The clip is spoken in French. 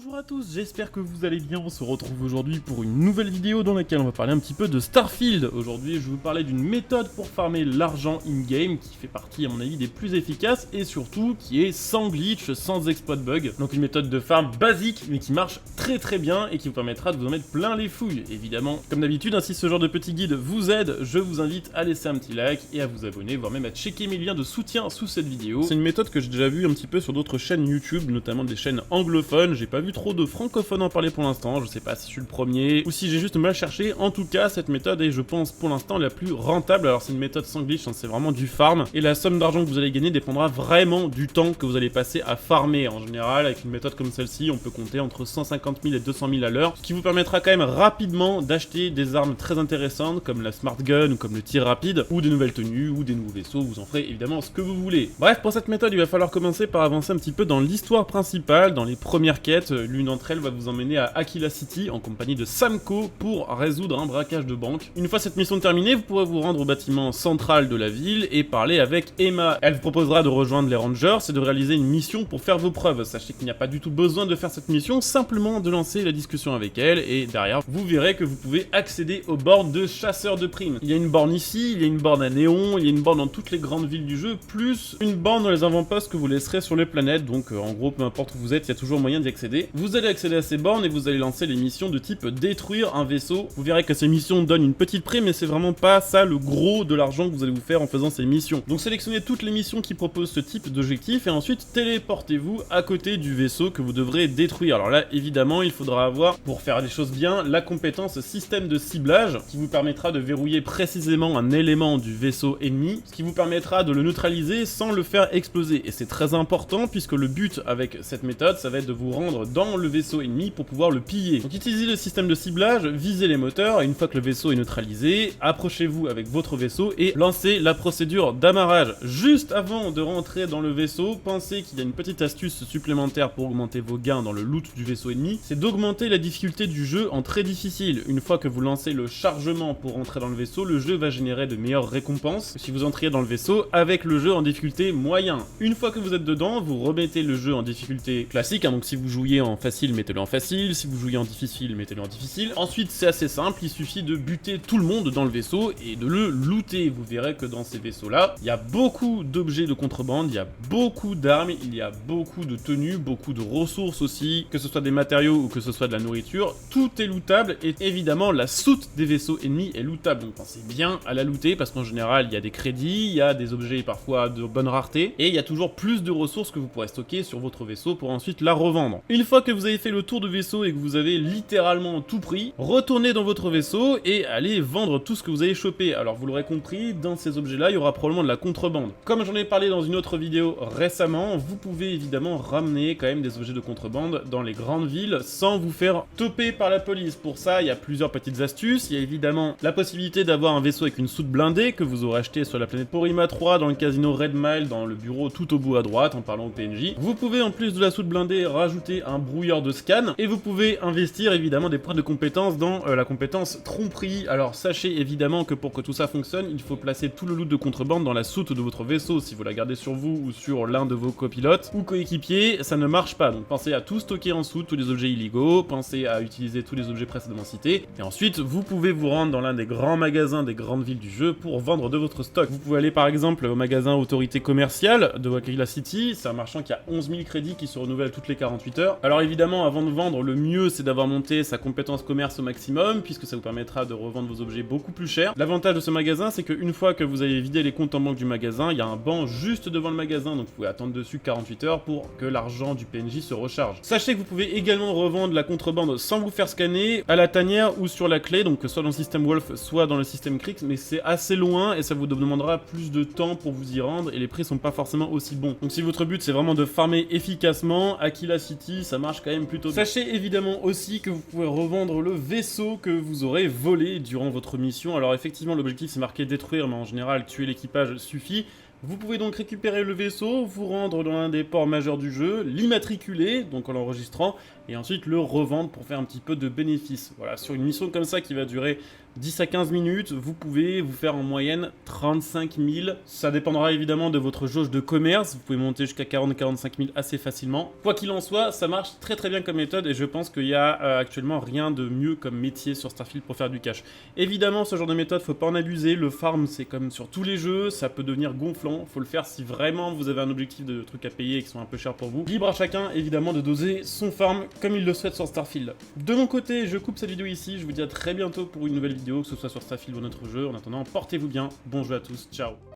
Bonjour à tous, j'espère que vous allez bien. On se retrouve aujourd'hui pour une nouvelle vidéo dans laquelle on va parler un petit peu de Starfield. Aujourd'hui, je vais vous parler d'une méthode pour farmer l'argent in-game qui fait partie, à mon avis, des plus efficaces et surtout qui est sans glitch, sans exploit de bug. Donc une méthode de farm basique mais qui marche très bien et qui vous permettra de vous en mettre plein les fouilles. Évidemment, comme d'habitude, si ce genre de petit guide vous aide, je vous invite à laisser un petit like et à vous abonner, voire même à checker mes liens de soutien sous cette vidéo. C'est une méthode que j'ai déjà vue un petit peu sur d'autres chaînes YouTube, notamment des chaînes anglophones. J'ai pas vu trop de francophones en parler pour l'instant, je sais pas si je suis le premier ou si j'ai juste mal cherché. En tout cas, cette méthode est, je pense, pour l'instant la plus rentable. Alors c'est une méthode sans glitch, c'est vraiment du farm et la somme d'argent que vous allez gagner dépendra vraiment du temps que vous allez passer à farmer. En général, avec une méthode comme celle-ci, on peut compter entre 150 000 et 200 000 à l'heure, ce qui vous permettra quand même rapidement d'acheter des armes très intéressantes comme la Smart Gun ou comme le tir rapide ou des nouvelles tenues ou des nouveaux vaisseaux. Vous en ferez évidemment ce que vous voulez. Bref, pour cette méthode, il va falloir commencer par avancer un petit peu dans l'histoire principale, dans les premières quêtes. L'une d'entre elles va vous emmener à Aquila City en compagnie de Samco pour résoudre un braquage de banque. Une fois cette mission terminée, vous pourrez vous rendre au bâtiment central de la ville et parler avec Emma. Elle vous proposera de rejoindre les Rangers et de réaliser une mission pour faire vos preuves. Sachez qu'il n'y a pas du tout besoin de faire cette mission, simplement de lancer la discussion avec elle et derrière, vous verrez que vous pouvez accéder aux bornes de chasseurs de primes. Il y a une borne ici, il y a une borne à Néon, il y a une borne dans toutes les grandes villes du jeu, plus une borne dans les avant-postes que vous laisserez sur les planètes. Donc en gros, peu importe où vous êtes, il y a toujours moyen d'y accéder. Vous allez accéder à ces bornes et vous allez lancer les missions de type détruire un vaisseau. Vous verrez que ces missions donnent une petite prime, mais c'est vraiment pas ça le gros de l'argent que vous allez vous faire en faisant ces missions. Donc sélectionnez toutes les missions qui proposent ce type d'objectif et ensuite téléportez-vous à côté du vaisseau que vous devrez détruire. Alors là, évidemment, il faudra avoir, pour faire les choses bien, la compétence système de ciblage qui vous permettra de verrouiller précisément un élément du vaisseau ennemi, ce qui vous permettra de le neutraliser sans le faire exploser. Et c'est très important puisque le but avec cette méthode, ça va être de vous rendre dans le vaisseau ennemi pour pouvoir le piller. Donc utilisez le système de ciblage, visez les moteurs et une fois que le vaisseau est neutralisé, approchez-vous avec votre vaisseau et lancez la procédure d'amarrage. Juste avant de rentrer dans le vaisseau, pensez qu'il y a une petite astuce supplémentaire pour augmenter vos gains dans le loot du vaisseau ennemi, c'est d'augmenter la difficulté du jeu en très difficile. Une fois que vous lancez le chargement pour rentrer dans le vaisseau, le jeu va générer de meilleures récompenses que si vous entriez dans le vaisseau avec le jeu en difficulté moyen. Une fois que vous êtes dedans, vous remettez le jeu en difficulté classique, donc si vous jouiez en facile, mettez-le en facile, si vous jouiez en difficile, mettez-le en difficile. Ensuite, c'est assez simple, il suffit de buter tout le monde dans le vaisseau et de le looter. Vous verrez que dans ces vaisseaux-là, il y a beaucoup d'objets de contrebande, il y a beaucoup d'armes, il y a beaucoup de tenues, beaucoup de ressources aussi, que ce soit des matériaux ou que ce soit de la nourriture. Tout est lootable et évidemment, la soute des vaisseaux ennemis est lootable. Donc pensez bien à la looter parce qu'en général, il y a des crédits, il y a des objets parfois de bonne rareté et il y a toujours plus de ressources que vous pourrez stocker sur votre vaisseau pour ensuite la revendre. Une fois que vous avez fait le tour de vaisseau et que vous avez littéralement tout pris, retournez dans votre vaisseau et allez vendre tout ce que vous avez chopé. Alors vous l'aurez compris, dans ces objets-là, il y aura probablement de la contrebande. Comme j'en ai parlé dans une autre vidéo récemment, vous pouvez évidemment ramener quand même des objets de contrebande dans les grandes villes sans vous faire toper par la police. Pour ça, il y a plusieurs petites astuces. Il y a évidemment la possibilité d'avoir un vaisseau avec une soute blindée que vous aurez acheté sur la planète Porrima 3 dans le casino Red Mile dans le bureau tout au bout à droite en parlant au PNJ. Vous pouvez en plus de la soute blindée rajouter un brouilleur de scan et vous pouvez investir évidemment des points de compétence dans la compétence tromperie. Alors sachez évidemment que pour que tout ça fonctionne, il faut placer tout le loot de contrebande dans la soute de votre vaisseau. Si vous la gardez sur vous ou sur l'un de vos copilotes ou coéquipiers, ça ne marche pas. Donc pensez à tout stocker en soute, tous les objets illégaux, pensez à utiliser tous les objets précédemment cités et ensuite vous pouvez vous rendre dans l'un des grands magasins des grandes villes du jeu pour vendre de votre stock. Vous pouvez aller par exemple au magasin Autorité Commerciale de Aquila City, c'est un marchand qui a 11 000 crédits qui se renouvelle toutes les 48 heures. Alors évidemment, avant de vendre, le mieux c'est d'avoir monté sa compétence commerce au maximum puisque ça vous permettra de revendre vos objets beaucoup plus cher. L'avantage de ce magasin, c'est qu'une fois que vous avez vidé les comptes en banque du magasin, il y a un banc juste devant le magasin, donc vous pouvez attendre dessus 48 heures pour que l'argent du PNJ se recharge. Sachez que vous pouvez également revendre la contrebande sans vous faire scanner à la tanière ou sur la clé, donc soit dans le système Wolf, soit dans le système Krix, mais c'est assez loin et ça vous demandera plus de temps pour vous y rendre et les prix sont pas forcément aussi bons. Donc si votre but c'est vraiment de farmer efficacement, Aquila City ça marche quand même plutôt bien. Sachez évidemment aussi que vous pouvez revendre le vaisseau que vous aurez volé durant votre mission. Alors effectivement l'objectif c'est marqué détruire, mais en général tuer l'équipage suffit. Vous pouvez donc récupérer le vaisseau, vous rendre dans l'un des ports majeurs du jeu, l'immatriculer, donc en l'enregistrant, et ensuite le revendre pour faire un petit peu de bénéfice. Voilà, sur une mission comme ça qui va durer 10 à 15 minutes, vous pouvez vous faire en moyenne 35 000. Ça dépendra évidemment de votre jauge de commerce, vous pouvez monter jusqu'à 40-45 000 assez facilement. Quoi qu'il en soit, ça marche très bien comme méthode et je pense qu'il y a actuellement rien de mieux comme métier sur Starfield pour faire du cash. Évidemment, ce genre de méthode, faut pas en abuser, le farm c'est comme sur tous les jeux, ça peut devenir gonflant, faut le faire si vraiment vous avez un objectif de trucs à payer et qui sont un peu chers pour vous. Libre à chacun évidemment de doser son farm comme il le souhaite sur Starfield. De mon côté, je coupe cette vidéo ici, je vous dis à très bientôt pour une nouvelle vidéo, que ce soit sur Starfield ou notre jeu. En attendant, portez-vous bien, bon jeu à tous, ciao.